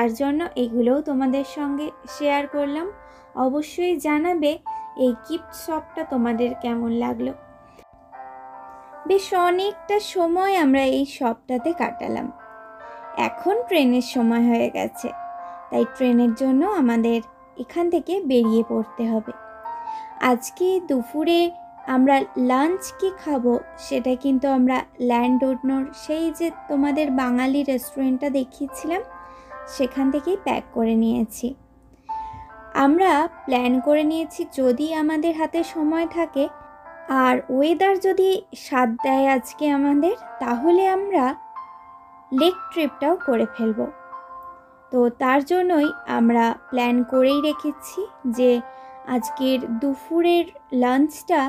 তার জন্য এগুলোও তোমাদের সঙ্গে শেয়ার করলাম। অবশ্যই জানাবে এই গিফট শপটা তোমাদের কেমন লাগলো। বেশ অনেকটা সময় আমরা এই শপটাতে কাটালাম। এখন ট্রেনের সময় হয়ে গেছে, তাই ট্রেনের জন্য আমাদের এখান থেকে বেরিয়ে পড়তে হবে। আজকে দুপুরে আমরা লাঞ্চ কি খাবো সেটা কিন্তু আমরা ল্যান্ডোনোর সেই যে তোমাদের বাঙালি রেস্টুরেন্টটা দেখিয়েছিলাম সেখান থেকেই প্যাক করে নিয়েছি। আমরা প্ল্যান করে নিয়েছি যদি আমাদের হাতে সময় থাকে আর ওয়েদার যদি সাথ দেয় আজকে আমাদের, তাহলে আমরা লেক ট্রিপটাও করে ফেলবো। তো তার জন্যই আমরা প্ল্যান করেই রেখেছি যে আজকের দুপুরের লাঞ্চটা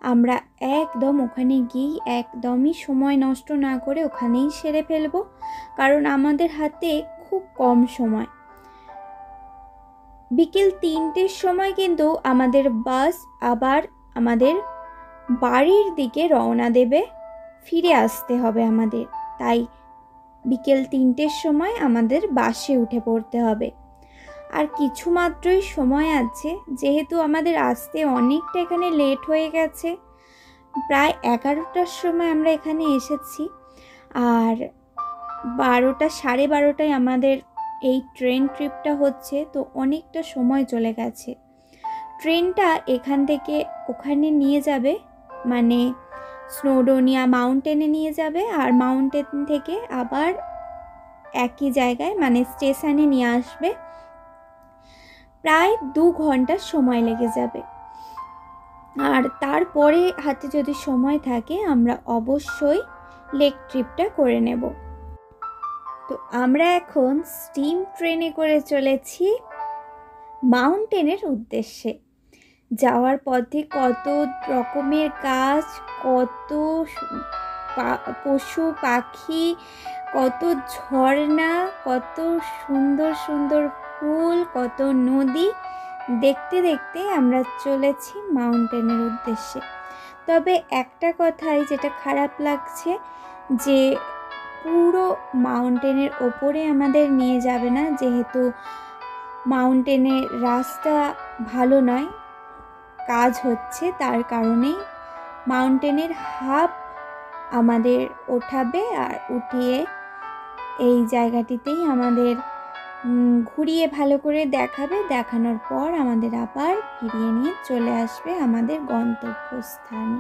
আমরা একদম ওখানে গিয়ে একদমই সময় নষ্ট না করে ওখানেই সেরে ফেলবো, কারণ আমাদের হাতে খুব কম সময়। বিকেল 3টের সময় কিন্তু আমাদের বাস আবার আমাদের বাড়ির দিকে রওনা দেবে, ফিরে আসতে হবে আমাদের। তাই বিকেল 3টের সময় আমাদের বাসে উঠে পড়তে হবে। আর কিছু মাত্রই সময় আছে, যেহেতু আমাদের আসতে অনেকটা এখানে লেট হয়ে গেছে। প্রায় 11টার সময় আমরা এখানে এসেছি, আর 12টা সাড়ে 12টায় আমাদের এই ট্রেন ট্রিপটা হচ্ছে, তো অনেকটা সময় চলে গেছে। ট্রেনটা এখান থেকে ওখানে নিয়ে যাবে, মানে স্নোডোনিয়া মাউন্টেনে নিয়ে যাবে, আর মাউন্টেন থেকে আবার একই জায়গায় মানে স্টেশনে নিয়ে আসবে। প্রায় 2 ঘন্টা সময় লেগে যাবে। আর তারপরে হাতে যদি সময় থাকে আমরা অবশ্যই লেক ট্রিপটা করে নেব। তো আমরা এখন স্টিম ট্রেনে করে চলেছি মাউন্টেনের উদ্দেশ্যে। যাওয়ার পথে কত রকমের গাছ, কত পশু পাখি, কত ঝর্ণা, কত সুন্দর সুন্দর ফুল, কত নদী দেখতে দেখতে আমরা চলেছি মাউন্টেনের উদ্দেশ্যে। তবে একটা কথাই যেটা খারাপ লাগছে, যে পুরো মাউন্টেনের ওপরে আমাদের নিয়ে যাবে না, যেহেতু মাউন্টেনের রাস্তা ভালো নয়, কাজ হচ্ছে, তার কারণেই মাউন্টেনের হাফ আমাদের ওঠাবে আর উঠিয়ে এই জায়গাটিতেই আমাদের ঘুরিয়ে ভালো করে দেখাবে। দেখানোর পর আমাদের আবার ফিরিয়ে নিয়ে চলে আসবে আমাদের গন্তব্যস্থানে।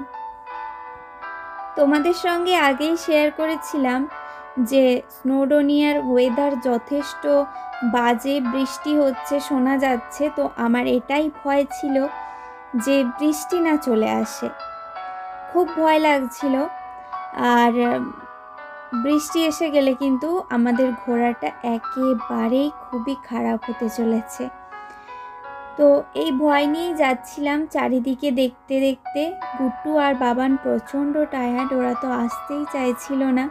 তোমাদের সঙ্গে আগেই শেয়ার করেছিলাম যে স্নোডোনিয়ার ওয়েদার যথেষ্ট বাজে, বৃষ্টি হচ্ছে শোনা যাচ্ছে। তো আমার এটাই ভয় ছিল যে বৃষ্টি না চলে আসে, খুব ভয় লাগছিল। আর বৃষ্টি এসে গেলে কিন্তু আমাদের ঘোরাটা একেবারেই খুবই খারাপ হতে চলেছে। তো এই ভয় নিয়েই যাচ্ছিলাম চারিদিকে দেখতে দেখতে। গুট্টু আর বাবান প্রচণ্ড টায়ার্ড, ওরা তো আসতেই চাইছিল না।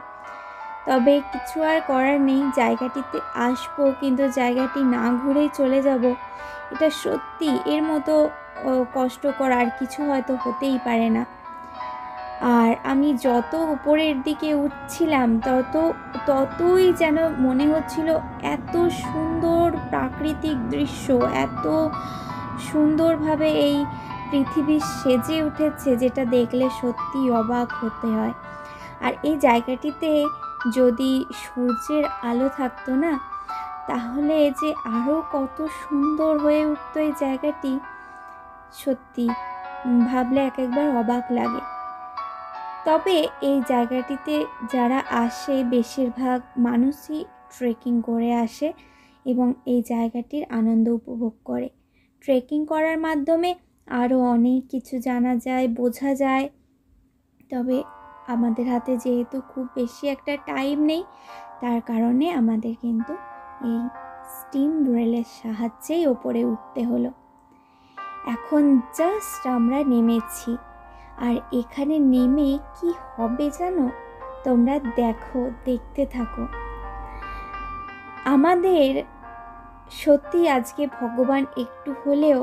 তবে কিছু আর করার নেই, জায়গাটিতে আসবো কিন্তু জায়গাটি না ঘুরেই চলে যাব, এটা সত্যি। এর মতো কষ্টকর আর কিছু হয়তো হতেই পারে না। আর আমি যত উপরের দিকে উঠছিলাম ততই যেন মনে হচ্ছিল এত সুন্দর প্রাকৃতিক দৃশ্য, এত সুন্দরভাবে এই পৃথিবী সেজে উঠেছে, যেটা দেখলে সত্যি অবাক হতে হয়। আর এই জায়গাটিতে যদি সূর্যের আলো থাকতো না, তাহলে যে আরও কত সুন্দর হয়ে উঠতো এই জায়গাটি, সত্যি ভাবলে এক একবার অবাক লাগে। তবে এই জায়গাটিতে যারা আসে বেশিরভাগ মানুষই ট্রেকিং করে আসে এবং এই জায়গাটির আনন্দ উপভোগ করে। ট্রেকিং করার মাধ্যমে আরও অনেক কিছু জানা যায়, বোঝা যায়। তবে আমাদের হাতে যেহেতু খুব বেশি একটা টাইম নেই, তার কারণে আমাদের কিন্তু এই স্টিম রেলের সাহায্যেই ওপরে উঠতে হলো। এখন জাস্ট আমরা নেমেছি, আর এখানে নেমে কি হবে জানো? তোমরা দেখো, দেখতে থাকো। আমাদের সত্যি আজকে ভগবান একটু হলেও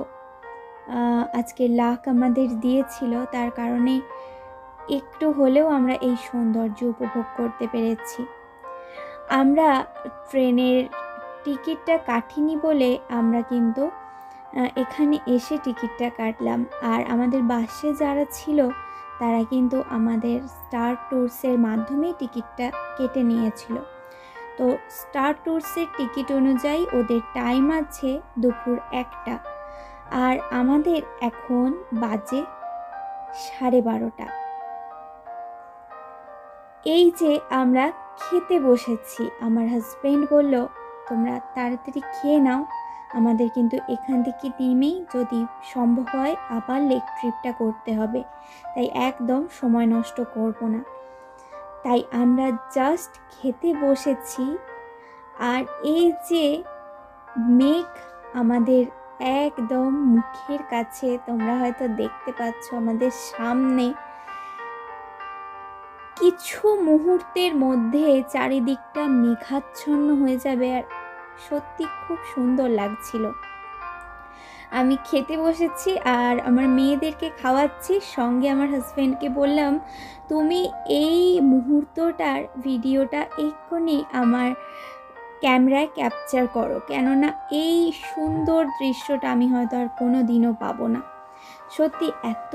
আজকে লাক আমাদের দিয়েছিল, তার কারণে একটু হলেও আমরা এই সৌন্দর্য উপভোগ করতে পেরেছি। আমরা ট্রেনের টিকিটটা কাটিনি বলে আমরা কিন্তু এখানে এসে টিকিটটা কাটলাম। আর আমাদের বাসে যারা ছিল তারা কিন্তু আমাদের স্টার ট্যুরসের মাধ্যমেই টিকিটটা কেটে নিয়েছিল। তো স্টার ট্যুরসের টিকিট অনুযায়ী ওদের টাইম আছে দুপুর 1টা, আর আমাদের এখন বাজে 12:30। এই যে আমরা খেতে বসেছি, আমার হাজব্যান্ড বলল তোমরা তাড়াতাড়ি খেয়ে নাও, আমাদের কিন্তু এখান থেকে নেমেই যদি সম্ভব হয় আবার লেক ট্রিপটা করতে হবে, তাই একদম সময় নষ্ট করব না। তাই আমরা জাস্ট খেতে বসেছি। আর এই যে মেঘ আমাদের একদম মুখের কাছে, তোমরা হয়তো দেখতে পাচ্ছ আমাদের সামনে, কিছু মুহূর্তের মধ্যে চারিদিকটা মেঘাচ্ছন্ন হয়ে যাবে। আর সত্যি খুব সুন্দর লাগছিল। আমি খেতে বসেছি আর আমার মেয়েদেরকে খাওয়াচ্ছি, সঙ্গে আমার হাজব্যান্ডকে বললাম তুমি এই মুহূর্তটার ভিডিওটা এক্ষুনি আমার ক্যামেরায় ক্যাপচার করো, কেননা এই সুন্দর দৃশ্যটা আমি হয়তো আর কোনো দিনও পাবো না। সত্যি এত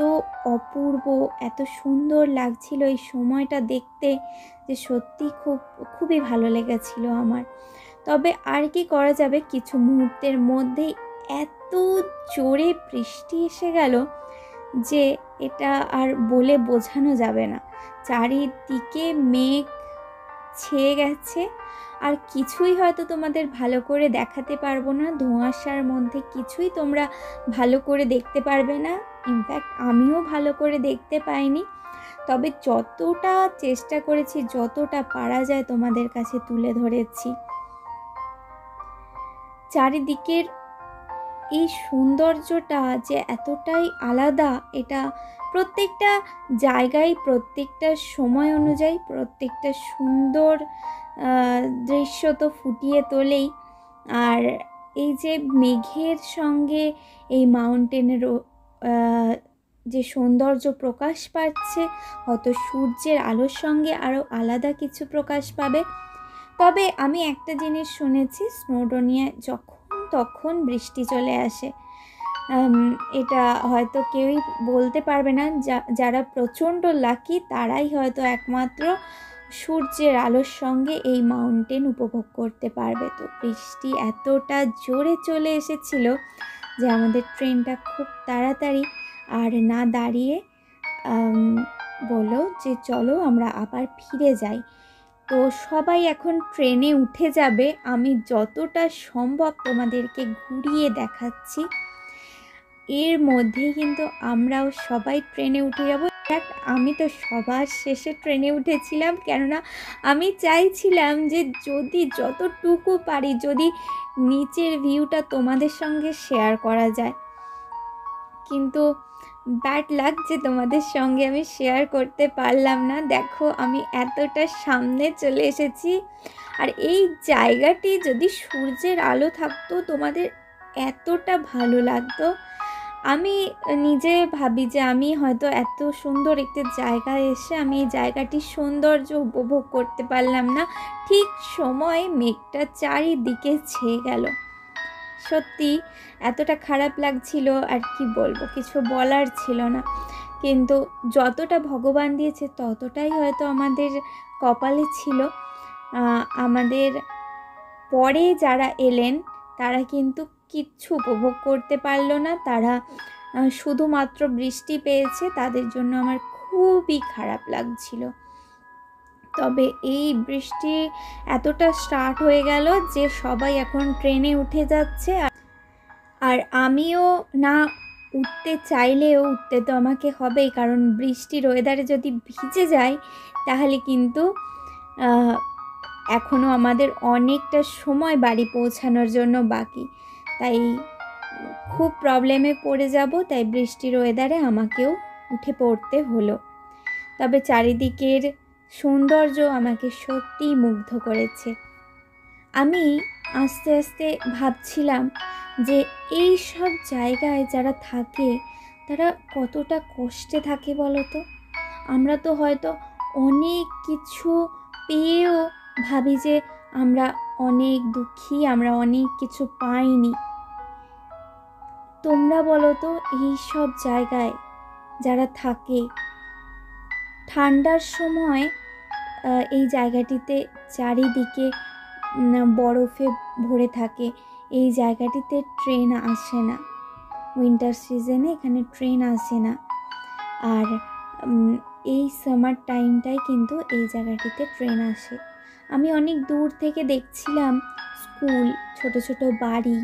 অপূর্ব, এত সুন্দর লাগছিল এই সময়টা দেখতে, যে সত্যি খুবই ভালো লেগেছিল আমার। তবে আর কি করা যাবে, কিছু মুহূর্তের মধ্যেই এত জোরে বৃষ্টি এসে গেল যে এটা আর বলে বোঝানো যাবে না। চারিদিকে মেঘ ছেয়ে গেছে, আর কিছুই হয়তো তোমাদের ভালো করে দেখাতে পারবো না, ধোঁয়াশার মধ্যে কিছুই তোমরা ভালো করে দেখতে পারবে না। ইনফ্যাক্ট আমিও ভালো করে দেখতে পাইনি, তবে যতটা চেষ্টা করেছি, যতটা পারা যায় তোমাদের কাছে তুলে ধরেছি। চারিদিকের এই সৌন্দর্যটা যে এতটাই আলাদা, এটা প্রত্যেকটা জায়গায়, প্রত্যেকটা সময় অনুযায়ী প্রত্যেকটা সুন্দর দৃশ্য তো ফুটিয়ে তোলেই। আর এই যে মেঘের সঙ্গে এই মাউন্টেনেরও যে সৌন্দর্য প্রকাশ পাচ্ছে, হয়তো সূর্যের আলোর সঙ্গে আরও আলাদা কিছু প্রকাশ পাবে। তবে আমি একটা জিনিস শুনেছি, স্নোডোনিয়ায় যখন তখন বৃষ্টি চলে আসে। এটা হয়তো কেউই বলতে পারবে না, যারা প্রচণ্ড লাকি তারাই হয়তো একমাত্র সূর্যের আলোর সঙ্গে এই মাউন্টেন উপভোগ করতে পারবে। তো বৃষ্টি এতটা জোরে চলে এসেছিল যে আমাদের ট্রেনটা খুব তাড়াতাড়ি আর না দাঁড়িয়ে বললো যে চলো আমরা আবার ফিরে যাই। তো সবাই এখন ট্রেনে উঠে যাবে, আমি যতটা সম্ভব তোমাদেরকে ঘুরিয়ে দেখাচ্ছি। এর মধ্যেই কিন্তু আমরাও সবাই ট্রেনে উঠে যাব। আমি তো সবার শেষে ট্রেনে উঠেছিলাম, কেননা আমি চাইছিলাম যে যদি যতটুকু পারি যদি নিচের ভিউটা তোমাদের সঙ্গে শেয়ার করা যায়। কিন্তু ব্যাড লাক যে তোমাদের সঙ্গে আমি শেয়ার করতে পারলাম না। দেখো আমি এতটা সামনে চলে এসেছি, আর এই জায়গাটি যদি সূর্যের আলো থাকতো তোমাদের এতটা ভালো লাগতো। আমি নিজে ভাবি যে আমি হয়তো এত সুন্দর একটি জায়গায় এসে আমি এই জায়গাটির সৌন্দর্য উপভোগ করতে পারলাম না। ঠিক সময় মেঘটা চারিদিকে ছেয়ে গেল। সত্যি এতটা খারাপ লাগছিল, আর কি বলবো, কিছু বলার ছিল না। কিন্তু যতটা ভগবান দিয়েছে ততটাই হয়তো আমাদের কপালে ছিল। আমাদের পরে যারা এলেন তারা কিন্তু কিচ্ছু উপভোগ করতে পারলো না, তারা শুধুমাত্র বৃষ্টি পেয়েছে, তাদের জন্য আমার খুবই খারাপ লাগছিল। তবে এই বৃষ্টি এতটা স্টার্ট হয়ে গেল যে সবাই এখন ট্রেনে উঠে যাচ্ছে, আর আমিও না উঠতে চাইলেও উঠতে তো আমাকে হবেই, কারণ বৃষ্টির ওয়েদারে যদি ভিজে যাই তাহলে কিন্তু এখনও আমাদের অনেকটা সময় বাড়ি পৌঁছানোর জন্য বাকি, তাই খুব প্রবলেমে পড়ে যাব। তাই বৃষ্টির ওয়েদারে আমাকেও উঠে পড়তে হলো। তবে চারিদিকের সৌন্দর্য আমাকে সত্যিই মুগ্ধ করেছে। আমি আস্তে আস্তে ভাবছিলাম যে এই সব জায়গায় যারা থাকে তারা কতটা কষ্টে থাকে বলো তো। আমরা তো হয়তো অনেক কিছু পেয়েও ভাবি যে আমরা অনেক দুঃখী, আমরা অনেক কিছু পাইনি। তোমরা বলো তো, এই সব জায়গায় যারা থাকে, ঠান্ডার সময় এই জায়গাটিতে চারিদিকে বরফে ভরে থাকে, এই জায়গাটিতে ট্রেন আসে না। উইন্টার সিজনে এখানে ট্রেন আসে না। আর এই সামার টাইমটায় কিন্তু এই জায়গাটিতে ট্রেন আসে। আমি অনেক দূর থেকে দেখছিলাম স্কুল, ছোট ছোট বাড়ি,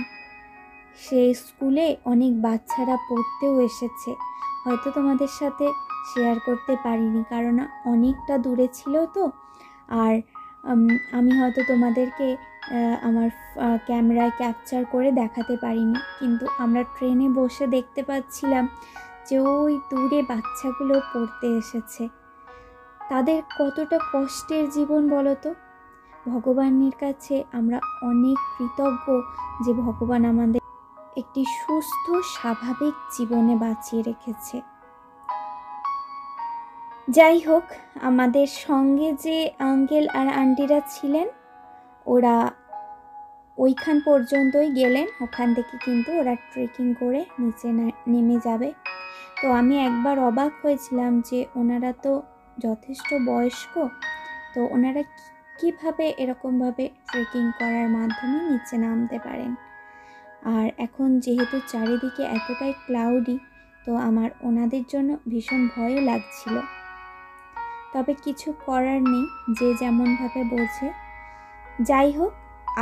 সেই স্কুলে অনেক বাচ্চারা পড়তেও এসেছে। হয়তো তোমাদের সাথে শেয়ার করতে পারিনি, কারণ অনেকটা দূরে ছিল তো। আর আমি হয়তো তোমাদেরকে আমার ক্যামেরায় ক্যাপচার করে দেখাতে পারিনি, কিন্তু আমরা ট্রেনে বসে দেখতে পাচ্ছিলাম যে ওই দূরে বাচ্চাগুলো পড়তে এসেছে। তাদের কতটা কষ্টের জীবন বলো তো। ভগবানের কাছে আমরা অনেক কৃতজ্ঞ যে ভগবান আমাদের একটি সুস্থ স্বাভাবিক জীবনে বাঁচিয়ে রেখেছে। যাই হোক, আমাদের সঙ্গে যে আঙ্কেল আর আন্টিরা ছিলেন, ওরা ওইখান পর্যন্তই গেলেন। ওখান থেকে কিন্তু ওরা ট্রেকিং করে নিচে নেমে যাবে। তো আমি একবার অবাক হয়েছিলাম যে ওনারা তো যথেষ্ট বয়স্ক, তো ওনারা কীভাবে এরকমভাবে ট্রেকিং করার মাধ্যমে নিচে নামতে পারেন। আর এখন যেহেতু চারিদিকে এতটাই ক্লাউডি, তো আমার ওনাদের জন্য ভীষণ ভয়ও লাগছিল। তবে কিছু করার নেই, যে যেমনভাবে বোঝে। যাই হোক,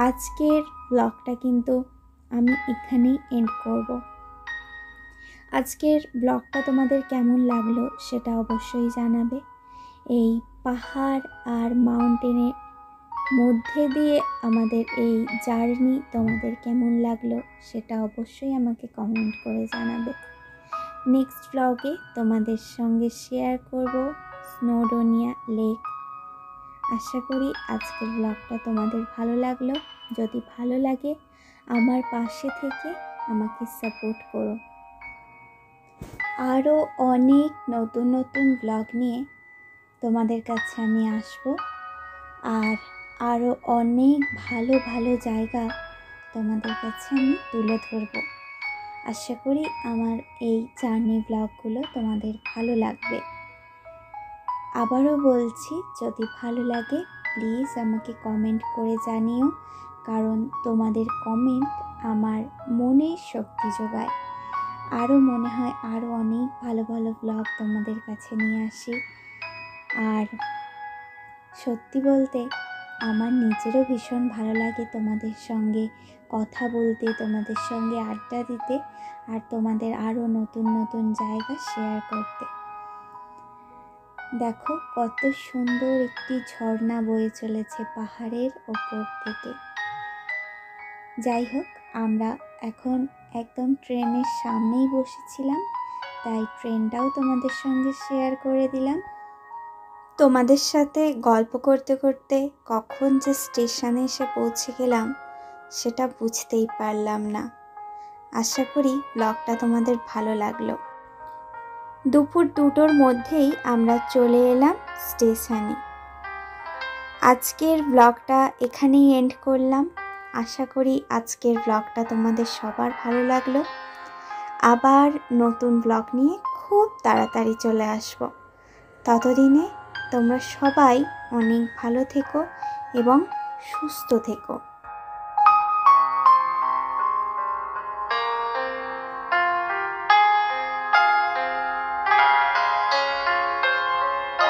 আজকের ব্লগটা কিন্তু আমি এখানেই এন্ড করব। আজকের ব্লগটা তোমাদের কেমন লাগলো সেটা অবশ্যই জানাবে। এই পাহাড় আর মাউন্টেনের মধ্যে দিয়ে আমাদের এই জার্নি তোমাদের কেমন লাগলো সেটা অবশ্যই আমাকে কমেন্ট করে জানাবে। নেক্সট ব্লগে তোমাদের সঙ্গে শেয়ার করব স্নোডোনিয়া লেক। আশা করি আজকের ব্লগটা তোমাদের ভালো লাগলো। যদি ভালো লাগে, আমার পাশে থেকে আমাকে সাপোর্ট করো। আরও অনেক নতুন নতুন ব্লগ নিয়ে তোমাদের কাছে আমি আসব, আর আরও অনেক ভালো ভালো জায়গা তোমাদের কাছে আমি তুলে ধরব। আশা করি আমার এই জার্নি ব্লগগুলো তোমাদের ভালো লাগবে। আবারও বলছি, যদি ভালো লাগে প্লিজ আমাকে কমেন্ট করে জানিও, কারণ তোমাদের কমেন্ট আমার মনে শক্তি যোগায়। আরও মনে হয় আরও অনেক ভালো ভালো ব্লগ তোমাদের কাছে নিয়ে আসি। আর সত্যি বলতে আমার নিজেরও ভীষণ ভালো লাগে তোমাদের সঙ্গে কথা বলতে, তোমাদের সঙ্গে আড্ডা দিতে, আর তোমাদের আরও নতুন নতুন জায়গা শেয়ার করতে। দেখো কত সুন্দর একটি ঝর্ণা বয়ে চলেছে পাহাড়ের ওপর থেকে। যাই হোক, আমরা এখন একদম ট্রেনের সামনেই বসেছিলাম, তাই ট্রেনটাও তোমাদের সঙ্গে শেয়ার করে দিলাম। তোমাদের সাথে গল্প করতে করতে কখন যে স্টেশনে এসে পৌঁছে গেলাম সেটা বুঝতেই পারলাম না। আশা করি ব্লগটা তোমাদের ভালো লাগলো। দুপুর 2টোর মধ্যেই আমরা চলে এলাম স্টেশনে। আজকের ব্লগটা এখানেই এন্ড করলাম। আশা করি আজকের ব্লগটা তোমাদের সবার ভালো লাগলো। আবার নতুন ব্লগ নিয়ে খুব তাড়াতাড়ি চলে আসব। ততদিনে তোমরা সবাই অনেক ভালো থেকো এবং সুস্থ থেকো।